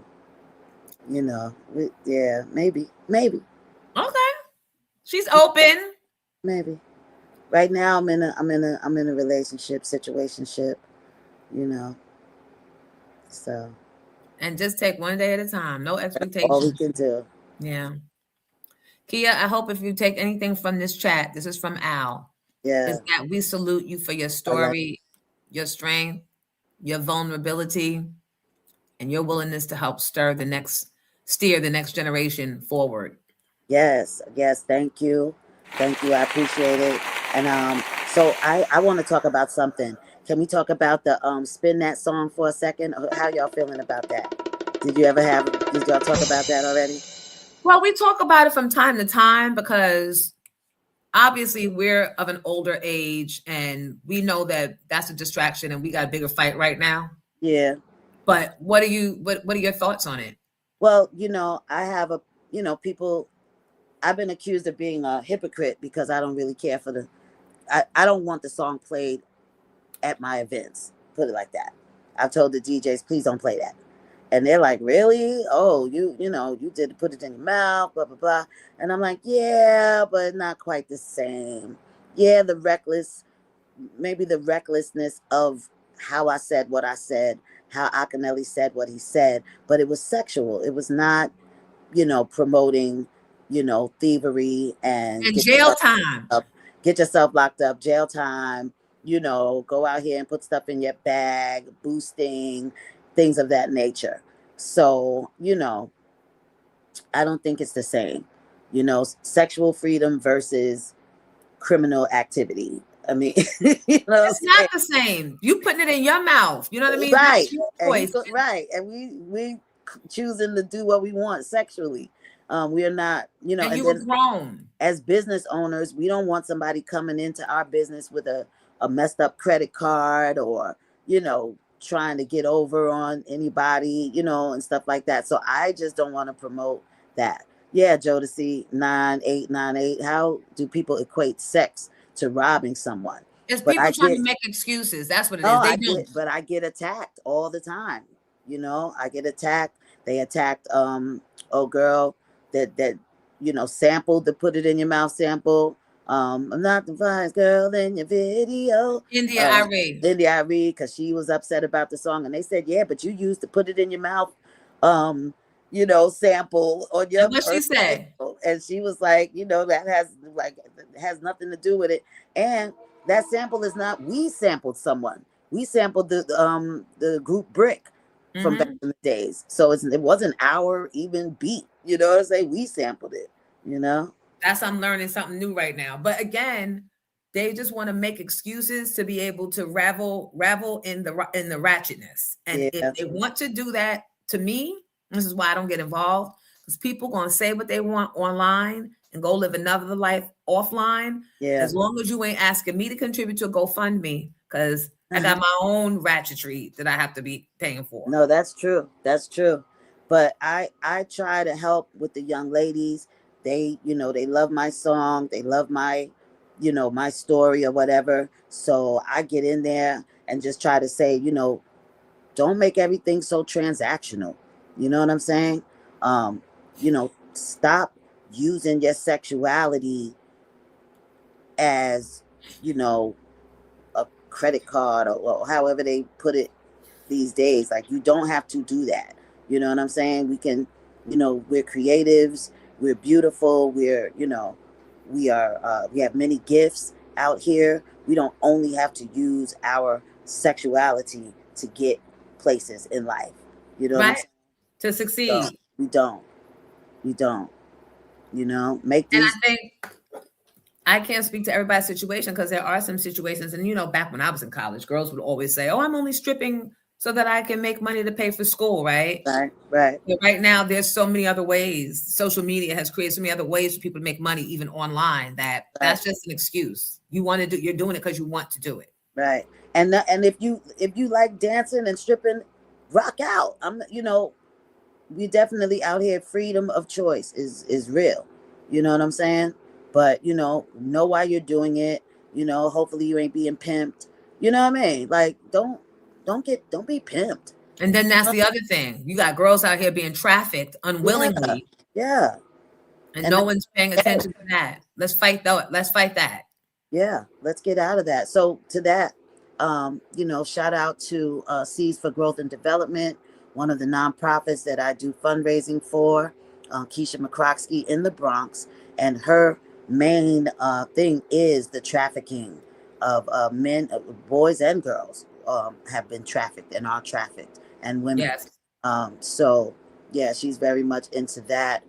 yeah, maybe, Okay. She's open. maybe. Right now, I'm in a relationship, situationship, you know. So And just take one day at a time. No all we expectations. can do. Yeah. Kia, I hope if you take anything from this chat, this is from Al, is Yeah, that we salute you for your I like. story, your strength, your vulnerability, and your willingness to help steer the next generation forward. Yes, yes. Thank you, I appreciate it. And so I want to talk about something. Can we talk about the spin that song for a second? How y'all feeling about that? Did y'all talk about that already? Well, we talk about it from time to time because obviously we're of an older age and we know that that's a distraction and we got a bigger fight right now. Yeah. But what are your thoughts on it? Well, I have people. I've been accused of being a hypocrite because I don't really care for I don't want the song played at my events. Put it like that. I've told the DJs, please don't play that. And they're like, really? Oh, you did put it in your mouth, blah, blah, blah. And I'm like, yeah, but not quite the same. Yeah, maybe the recklessness of how I said what I said, how Akinelli said what he said, but it was sexual. It was not, promoting, thievery and And jail time. get yourself locked up, jail time, go out here and put stuff in your bag, boosting, things of that nature. So, I don't think it's the same, sexual freedom versus criminal activity. I mean, It's not the same. You putting it in your mouth. You know what I mean? right. That's your And choice. right. And we choosing to do what we want sexually. We are not, And you and were then grown. as business owners, we don't want somebody coming into our business with a messed up credit card or, trying to get over on anybody, and stuff like that. So I just don't want to promote that. Yeah, Jodeci 9898. How do people equate sex to robbing someone? It's But people I trying get to make excuses. That's what it no, is. They don't. I get attacked all the time. I get attacked. They attacked oh girl that sampled the put it in your mouth sample. I'm not the finest girl in your video. India Irene. India Irene, because she was upset about the song, and they said, yeah, but you used to put it in your mouth, sample on your And what she said? and she was like, that has nothing to do with it. And that sample is not, we sampled someone. We sampled the group Brick from back in the days. So it wasn't our even beat. You know what I'm saying? We sampled it, That's I'm learning something new right now. But again, they just want to make excuses to be able to ravel in the ratchetness. And if they want to do that to me, this is why I don't get involved. Because people gonna say what they want online and go live another life offline. Yeah. As long as you ain't asking me to contribute to a GoFundMe, because I got my own ratchetry that I have to be paying for. No, that's true. That's true. But I try to help with the young ladies. They, they love my song. They love my, my story or whatever. So I get in there and just try to say, don't make everything so transactional. You know what I'm saying? Stop using your sexuality as, a credit card or however they put it these days. Like, you don't have to do that. You know what I'm saying? We can, we're creatives, we're beautiful, we have many gifts out here. We don't only have to use our sexuality to get places in life. You know what I'm saying? To succeed. So we don't, make these. And I think I can't speak to everybody's situation because there are some situations, and back when I was in college, girls would always say, "Oh, I'm only stripping so that I can make money to pay for school," right? Right. But right now, there's so many other ways. Social media has created so many other ways for people to make money, even online. That's just an excuse. You're doing it because you want to do it. Right. And if you like dancing and stripping, rock out. we definitely out here. Freedom of choice is real. You know what I'm saying? But know why you're doing it. Hopefully you ain't being pimped. You know what I mean? Like, don't be pimped. And then that's the other thing. You got girls out here being trafficked Yeah, unwillingly, yeah, and and no one's paying attention to that. Let's fight though. Let's fight that. yeah, let's get out of that. So to that, shout out to Seeds for Growth and Development, one of the nonprofits that I do fundraising for, Keisha McCroskey in the Bronx, and her main thing is the trafficking of men, boys and girls have been trafficked and are trafficked, and women. Yes. So yeah, she's very much into that.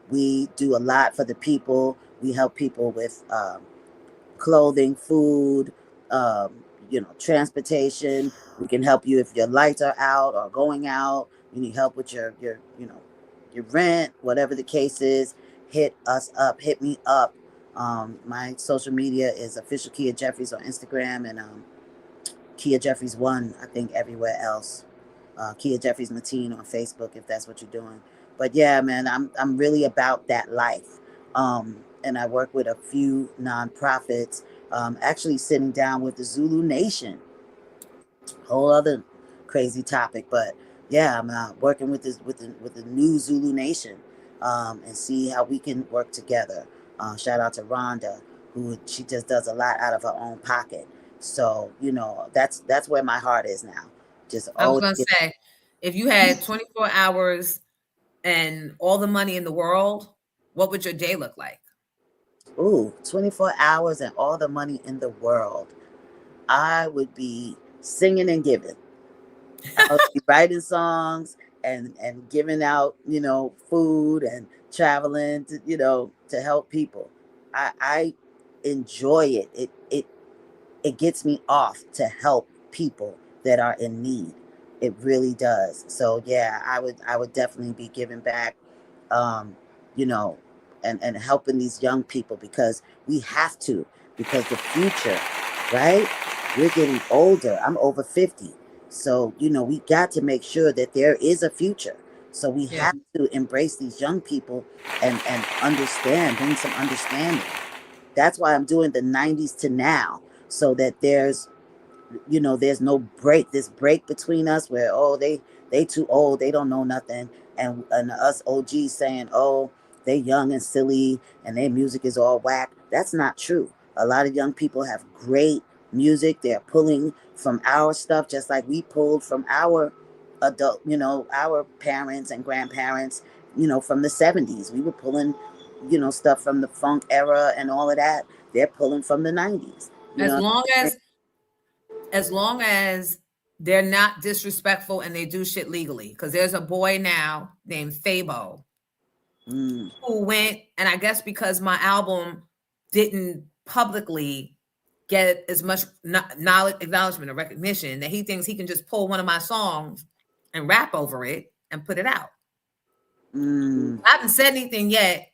We do a lot for the people. We help people with clothing, food, transportation. We can help you if your lights are out or going out. You need help with your rent, whatever the case is. Hit us up. Hit me up. My social media is official Kia Jeffries on Instagram, and Kia Jeffries 1, I think, everywhere else. Kia Jeffries Mateen on Facebook, if that's what you're doing. But yeah, man, I'm really about that life. And I work with a few nonprofits. Actually sitting down with the Zulu Nation. Whole other crazy topic, but yeah, I'm working with the new Zulu Nation, and see how we can work together. Shout out to Rhonda, who she just does a lot out of her own pocket. So that's where my heart is now. Just I was always gonna say, if you had 24 hours and all the money in the world, what would your day look like? 24 hours and all the money in the world. I would be singing and giving. I would be writing songs and giving out, food and traveling to help people. I enjoy it. It gets me off to help people that are in need. It really does. So yeah, I would definitely be giving back, um, you know, and helping these young people, because we have to, because the future, right? We're getting older. I'm over 50. So, we got to make sure that there is a future. So we Yeah. have to embrace these young people and understand, bring some understanding. That's why I'm doing the 90s to now, so that there's no this break between us where, oh, they too old, they don't know nothing, and us OGs saying, oh, they young and silly and their music is all whack. That's not true. A lot of young people have great music. They're pulling from our stuff, just like we pulled from our adult, our parents and grandparents, from the 70s. We were pulling, stuff from the funk era and all of that. They're pulling from the 90s. As long as they're not disrespectful and they do shit legally. Because there's a boy now named Fabo who went, and I guess because my album didn't publicly get as much knowledge, acknowledgement, or recognition, that he thinks he can just pull one of my songs and rap over it and put it out. I haven't said anything yet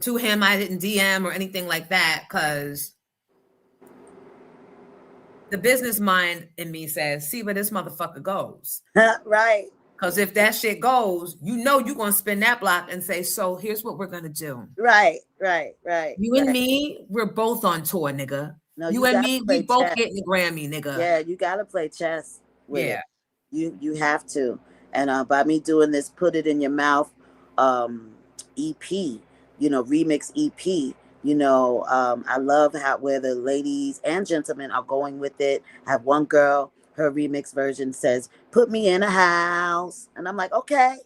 to him. I didn't DM or anything like that, because the business mind in me says, see where this motherfucker goes. Right. Because if that shit goes, you're going to spin that block and say, so here's what we're going to do. Right. You and me, we're both on tour, nigga. No, you and me, we both chess. getting the Grammy, nigga. Yeah, you got to play chess with it. You have to. And by me doing this Put It in Your Mouth EP, remix EP, I love where the ladies and gentlemen are going with it. I have one girl, her remix version says, put me in a house. And I'm like, okay.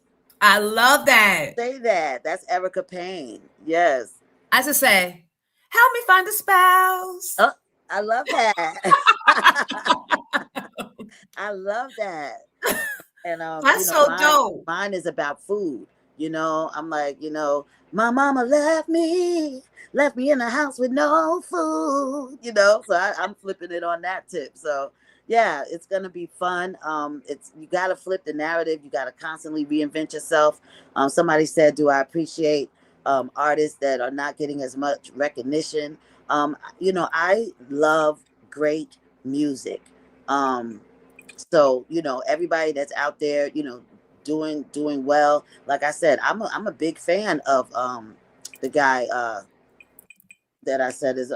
I love that. Say that. That's Erica Payne. Yes. I just say, help me find a spouse. Oh, I love that. I love that. And that's so dope. Mine is about food. I'm like, my mama left me in the house with no food, so I'm flipping it on that tip. So yeah, it's gonna be fun. You gotta flip the narrative. You gotta constantly reinvent yourself. Somebody said, do I appreciate artists that are not getting as much recognition? I love great music. So everybody that's out there, doing well. Like I said, I'm a big fan of the guy that I said is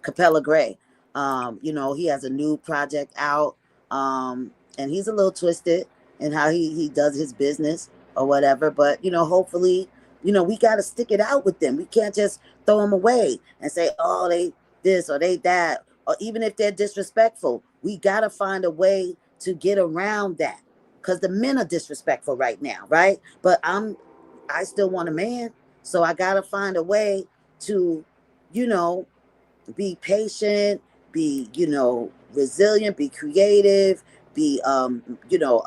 Capella Gray. You know, he has a new project out, and he's a little twisted in how he does his business or whatever. But you know, hopefully, you know, we got to stick it out with them. We can't just throw them away and say, oh, they this or they that, or even if they're disrespectful, we got to find a way to get around that, because the men are disrespectful right now, right? But I still want a man, so I got to find a way to, you know, be patient, be, you know, resilient, be creative, be you know,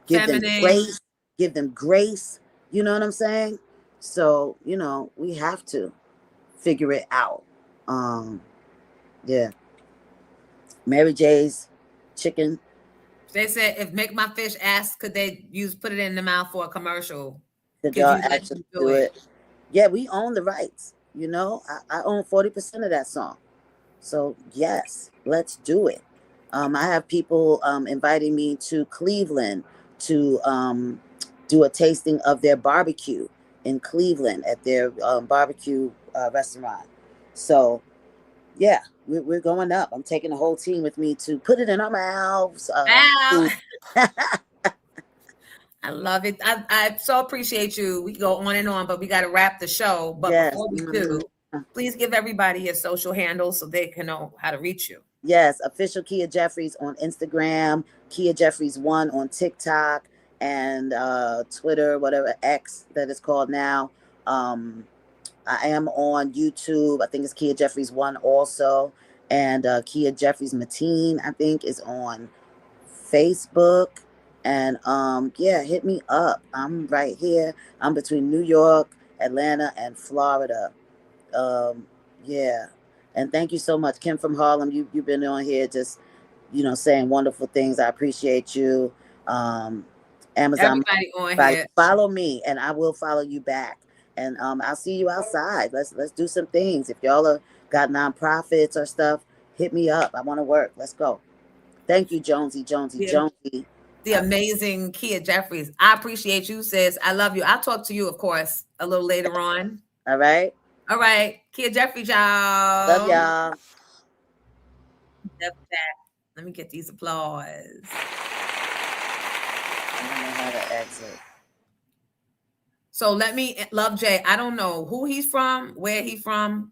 give them grace, you know what I'm saying? So, you know, we have to figure it out. Yeah. Mary J's chicken. They said if Make My Fish asked, could they put it in the mouth for a commercial? Could y'all actually do it? Yeah, we own the rights. You know, I own 40% of that song. So yes, let's do it. I have people inviting me to Cleveland to do a tasting of their barbecue in Cleveland at their barbecue restaurant. So yeah, we're going up. I'm taking the whole team with me to put it in our mouths. I love it. I so appreciate you. We go on and on, but we got to wrap the show. But yes. Before we do, please give everybody your social handles so they can know how to reach you. Yes, official Kia Jeffries on Instagram, Kia Jeffries 1 on TikTok, and Twitter, whatever, X that it's called now. I am on YouTube. I think it's Kia Jeffries 1 also. And Kia Jeffries Mateen, I think, is on Facebook. And yeah, hit me up. I'm right here. I'm between New York, Atlanta, and Florida. Yeah. And thank you so much, Kim from Harlem. You've been on here just, you know, saying wonderful things. I appreciate you. Amazon, everybody on here. Follow me and I will follow you back. And I'll see you outside. Let's do some things. If y'all are got nonprofits or stuff, hit me up. I want to work. Let's go. Thank you, Jonesy. The amazing Kia Jeffries. I appreciate you, sis. I love you. I'll talk to you, of course, a little later on. All right. All right. Kia Jeffries, y'all. Love y'all. Let me get these applause. I don't know how to exit. So Love Jay, I don't know who he's from, where he's from.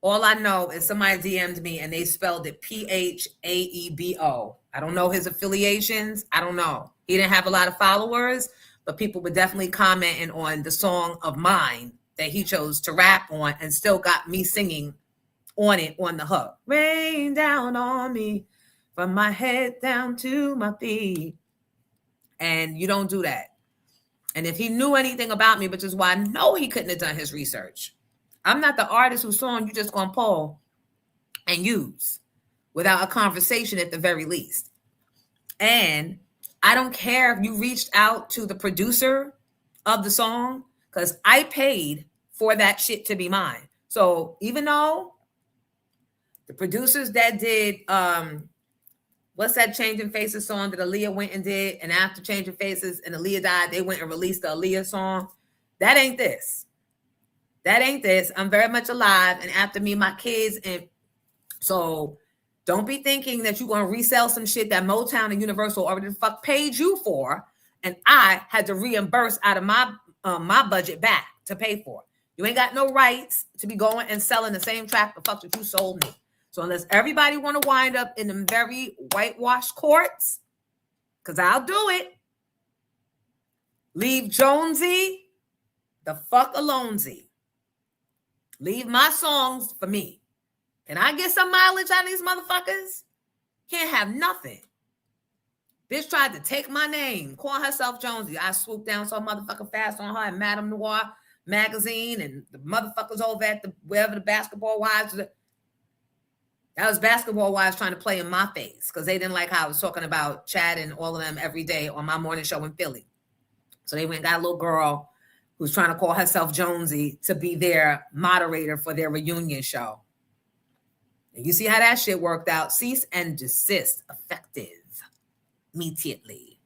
All I know is somebody DM'd me and they spelled it Phaebo. I don't know his affiliations. I don't know. He didn't have a lot of followers, but people were definitely commenting on the song of mine that he chose to rap on and still got me singing on it on the hook. Rain down on me from my head down to my feet. And you don't do that. And if he knew anything about me, which is why I know he couldn't have done his research. I'm not the artist whose song you just gonna pull and use without a conversation at the very least. And I don't care if you reached out to the producer of the song, because I paid for that shit to be mine. So even though the producers that did what's that Changing Faces song that Aaliyah went and did, and after Changing Faces and Aaliyah died, they went and released the Aaliyah song. That ain't this. I'm very much alive, and after me, my kids. And so don't be thinking that you're going to resell some shit that Motown and Universal already the fuck paid you for, and I had to reimburse out of my budget back to pay for. You ain't got no rights to be going and selling the same track the fuck that you sold me. So unless everybody want to wind up in them very whitewashed courts, because I'll do it, leave Jonesy the fuck alone-zy. Leave my songs for me. Can I get some mileage out of these motherfuckers? Can't have nothing. Bitch tried to take my name, call herself Jonesy. I swooped down so motherfucking fast on her in Madame Noir magazine, and the motherfuckers over at wherever the Basketball Wives. That was Basketball Wives trying to play in my face because they didn't like how I was talking about Chad and all of them every day on my morning show in Philly. So they went and got a little girl who's trying to call herself Jonesy to be their moderator for their reunion show. And you see how that shit worked out. Cease and desist effective immediately.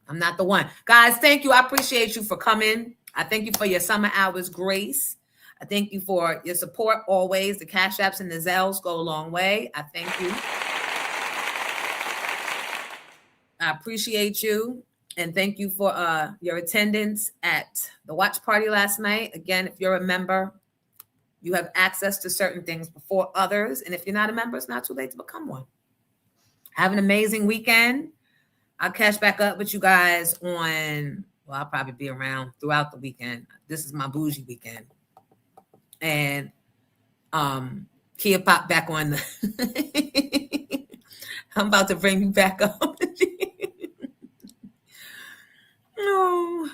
I'm not the one. Guys, thank you. I appreciate you for coming. I thank you for your summer hours grace. I thank you for your support always. The Cash Apps and the Zells go a long way. I thank you. I appreciate you. And thank you for your attendance at the watch party last night. Again, if you're a member, you have access to certain things before others. And if you're not a member, it's not too late to become one. Have an amazing weekend. I'll catch back up with you guys on, well, I'll probably be around throughout the weekend. This is my bougie weekend. And Kia popped back on the I'm about to bring you back up. No.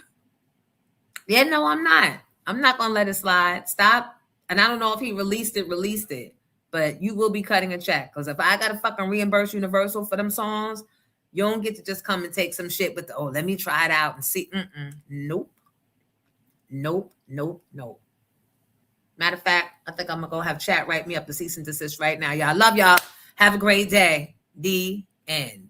Yeah, no, I'm not. I'm not gonna let it slide. Stop. And I don't know if he released it, but you will be cutting a check. Because if I gotta fucking reimburse Universal for them songs, you don't get to just come and take some shit with the, oh, let me try it out and see. Nope. Matter of fact, I think I'm gonna go have chat write me up the cease and desist right now. Y'all, love y'all. Have a great day. The end.